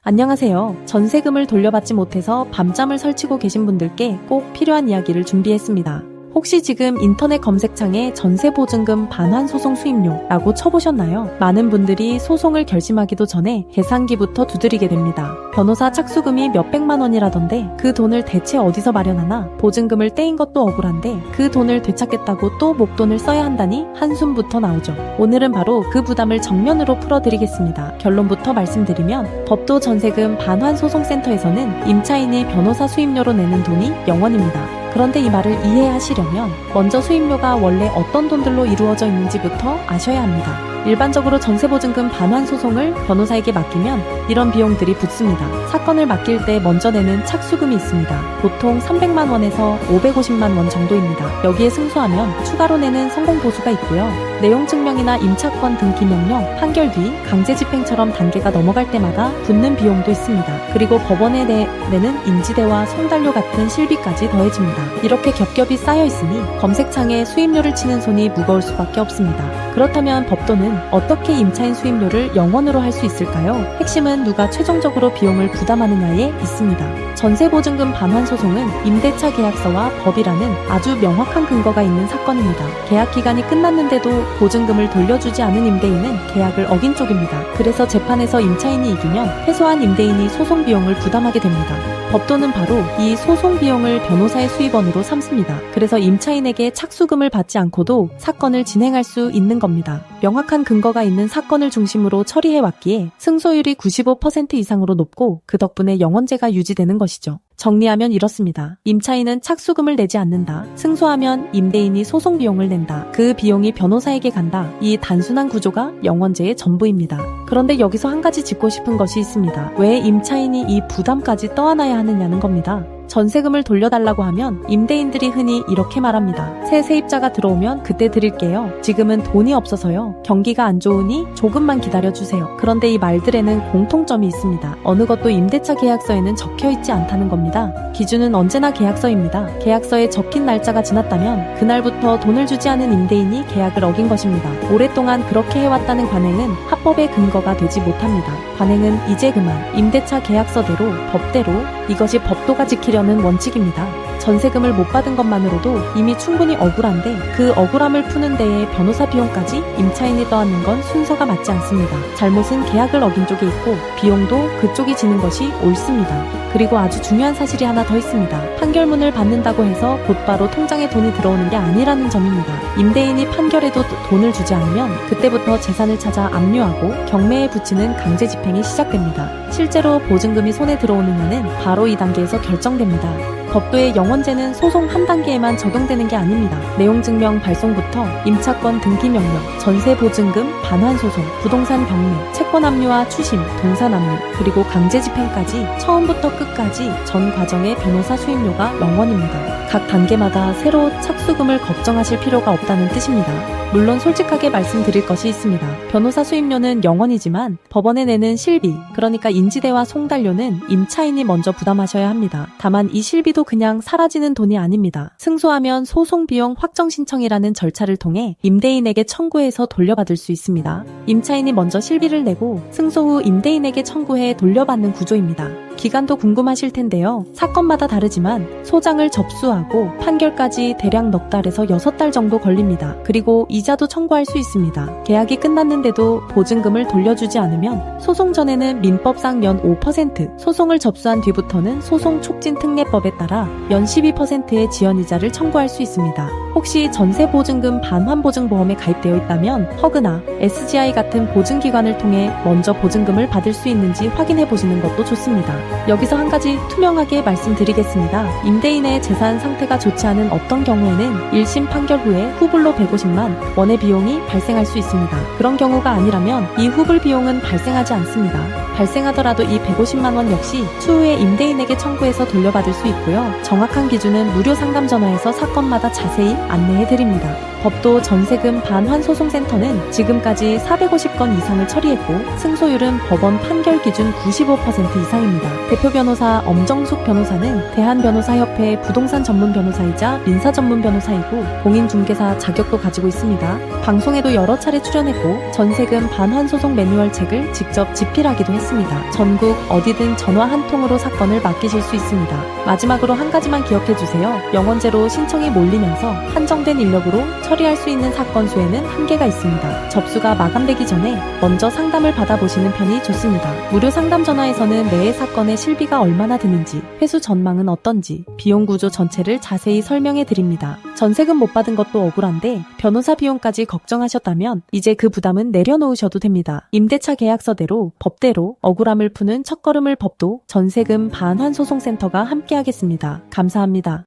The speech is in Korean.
안녕하세요. 전세금을 돌려받지 못해서 밤잠을 설치고 계신 분들께 꼭 필요한 이야기를 준비했습니다. 혹시 지금 인터넷 검색창에 전세보증금 반환 소송 수임료라고 쳐보셨나요? 많은 분들이 소송을 결심하기도 전에 계산기부터 두드리게 됩니다. 변호사 착수금이 몇백만 원이라던데 그 돈을 대체 어디서 마련하나? 보증금을 떼인 것도 억울한데 그 돈을 되찾겠다고 또 목돈을 써야 한다니 한숨부터 나오죠. 오늘은 바로 그 부담을 정면으로 풀어드리겠습니다. 결론부터 말씀드리면 법도 전세금 반환 소송센터에서는 임차인이 변호사 수임료로 내는 돈이 0원입니다. 그런데 이 말을 이해하시려면 먼저 수임료가 원래 어떤 돈들로 이루어져 있는지부터 아셔야 합니다. 일반적으로 전세보증금 반환 소송을 변호사에게 맡기면 이런 비용들이 붙습니다. 사건을 맡길 때 먼저 내는 착수금이 있습니다. 보통 300만 원에서 550만 원 정도입니다. 여기에 승소하면 추가로 내는 성공보수가 있고요. 내용 증명이나 임차권 등기 명령, 판결 뒤 강제집행처럼 단계가 넘어갈 때마다 붙는 비용도 있습니다. 그리고 법원에 내는 인지대와 송달료 같은 실비까지 더해집니다. 이렇게 겹겹이 쌓여 있으니 검색창에 수임료를 치는 손이 무거울 수밖에 없습니다. 그렇다면 법도는 어떻게 임차인 수임료를 0원으로 할 수 있을까요? 핵심은 누가 최종적으로 비용을 부담하느냐에 있습니다. 전세보증금 반환 소송은 임대차 계약서와 법이라는 아주 명확한 근거가 있는 사건입니다. 계약 기간이 끝났는데도 보증금을 돌려주지 않은 임대인은 계약을 어긴 쪽입니다. 그래서 재판에서 임차인이 이기면 패소한 임대인이 소송 비용을 부담하게 됩니다. 법도는 바로 이 소송 비용을 변호사의 수입원으로 삼습니다. 그래서 임차인에게 착수금을 받지 않고도 사건을 진행할 수 있는 겁니다. 명확한 근거가 있는 사건을 중심으로 처리해왔기에 승소율이 95% 이상으로 높고 그 덕분에 영원제가 유지되는 것이죠. 정리하면 이렇습니다. 임차인은 착수금을 내지 않는다. 승소하면 임대인이 소송 비용을 낸다. 그 비용이 변호사에게 간다. 이 단순한 구조가 영원제의 전부입니다. 그런데 여기서 한 가지 짚고 싶은 것이 있습니다. 왜 임차인이 이 부담까지 떠안아야 하느냐는 겁니다. 전세금을 돌려달라고 하면 임대인들이 흔히 이렇게 말합니다. 새 세입자가 들어오면 그때 드릴게요. 지금은 돈이 없어서요. 경기가 안 좋으니 조금만 기다려주세요. 그런데 이 말들에는 공통점이 있습니다. 어느 것도 임대차 계약서에는 적혀있지 않다는 겁니다. 기준은 언제나 계약서입니다. 계약서에 적힌 날짜가 지났다면 그날부터 돈을 주지 않은 임대인이 계약을 어긴 것입니다. 오랫동안 그렇게 해왔다는 관행은 합법의 근거가 되지 못합니다. 관행은 이제 그만 임대차 계약서대로 법대로 이것이 법도가 지키려는 원칙입니다. 전세금을 못 받은 것만으로도 이미 충분히 억울한데 그 억울함을 푸는 데에 변호사 비용까지 임차인이 떠안는 건 순서가 맞지 않습니다. 잘못은 계약을 어긴 쪽에 있고 비용도 그쪽이 지는 것이 옳습니다. 그리고 아주 중요한 사실이 하나 더 있습니다. 판결문을 받는다고 해서 곧바로 통장에 돈이 들어오는 게 아니라는 점입니다. 임대인이 판결에도 돈을 주지 않으면 그때부터 재산을 찾아 압류하고 경매에 붙이는 강제 집행이 시작됩니다. 실제로 보증금이 손에 들어오느냐는 바로 이 단계에서 결정됩니다. 법도의 영원제는 소송 한 단계에만 적용되는 게 아닙니다. 내용증명 발송부터 임차권 등기 명령, 전세보증금 반환 소송, 부동산 경매, 채권 압류와 추심, 동산 압류, 그리고 강제 집행까지 처음부터 끝까지 전 과정의 변호사 수임료가 0원입니다. 각 단계마다 새로 착수금을 걱정하실 필요가 없다는 뜻입니다. 물론 솔직하게 말씀드릴 것이 있습니다. 변호사 수임료는 0원이지만 법원에 내는 실비, 그러니까 인지대와 송달료는 임차인이 먼저 부담하셔야 합니다. 다만 이 실비도 그냥 사라지는 돈이 아닙니다. 승소하면 소송비용 확정신청이라는 절차를 통해 임대인에게 청구해서 돌려받을 수 있습니다. 임차인이 먼저 실비를 내고 승소 후 임대인에게 청구해 돌려받는 구조입니다. 기간도 궁금하실 텐데요. 사건마다 다르지만 소장을 접수하고 판결까지 대략 넉 달에서 6달 정도 걸립니다. 그리고 이자도 청구할 수 있습니다. 계약이 끝났는데도 보증금을 돌려주지 않으면 소송 전에는 민법상 연 5%, 소송을 접수한 뒤부터는 소송촉진특례법에 따라 연 12%의 지연이자를 청구할 수 있습니다. 혹시 전세보증금 반환보증보험에 가입되어 있다면 허그나 SGI 같은 보증기관을 통해 먼저 보증금을 받을 수 있는지 확인해 보시는 것도 좋습니다. 여기서 한 가지 투명하게 말씀드리겠습니다. 임대인의 재산 상태가 좋지 않은 어떤 경우에는 1심 판결 후에 후불로 150만 원의 비용이 발생할 수 있습니다. 그런 경우가 아니라면 이 후불 비용은 발생하지 않습니다. 발생하더라도 이 150만 원 역시 추후에 임대인에게 청구해서 돌려받을 수 있고요. 정확한 기준은 무료 상담 전화에서 사건마다 자세히 안내해드립니다. 법도 전세금 반환 소송센터는 지금까지 450건 이상을 처리했고 승소율은 법원 판결 기준 95% 이상입니다. 대표 변호사 엄정숙 변호사는 대한변호사협회 부동산 전문 변호사이자 민사 전문 변호사이고 공인중개사 자격도 가지고 있습니다. 방송에도 여러 차례 출연했고 전세금 반환 소송 매뉴얼 책을 직접 집필하기도 했습니다. 전국 어디든 전화 한 통으로 사건을 맡기실 수 있습니다. 마지막으로 한 가지만 기억해주세요. 영원제로 신청이 몰리면서 한정된 인력으로 처리할 수 있는 사건 수에는 한계가 있습니다. 접수가 마감되기 전에 먼저 상담을 받아보시는 편이 좋습니다. 무료 상담 전화에서는 매해 사건의 실비가 얼마나 드는지, 회수 전망은 어떤지, 비용 구조 전체를 자세히 설명해 드립니다. 전세금 못 받은 것도 억울한데 변호사 비용까지 걱정하셨다면 이제 그 부담은 내려놓으셔도 됩니다. 임대차 계약서대로 법대로 억울함을 푸는 첫걸음을 법도 전세금 반환 소송센터가 함께하겠습니다. 감사합니다.